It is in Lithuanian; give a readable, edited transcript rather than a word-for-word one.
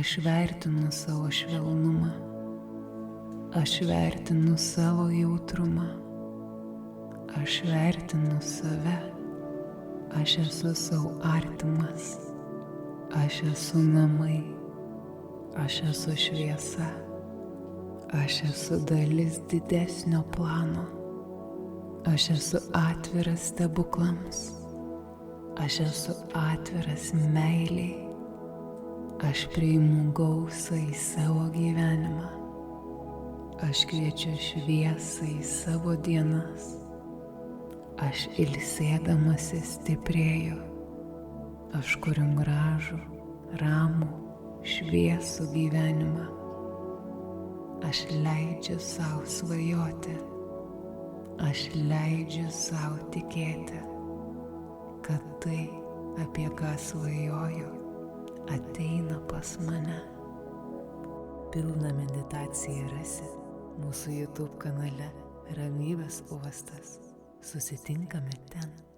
Aš vertinu savo švelnumą. Aš vertinu savo jautrumą. Aš vertinu save. Aš esu savo artimas. Aš esu namai. Aš esu šviesa. Aš esu dalis didesnio plano. Aš esu atviras stebuklams. Aš esu atviras meiliai. Aš priimu gausą į savo gyvenimą. Aš kviečiu šviesą į savo dienas. Aš ilsėdamasi stiprėju. Aš kuriu gražų, ramų, šviesų gyvenimą. Aš leidžiu savo svajoti. Aš leidžiu savo tikėti, kad tai, apie ką svajoju, ateina pas mane. Pilną meditaciją rasi mūsų YouTube kanale Ramybės uostas. Susitinkame ten.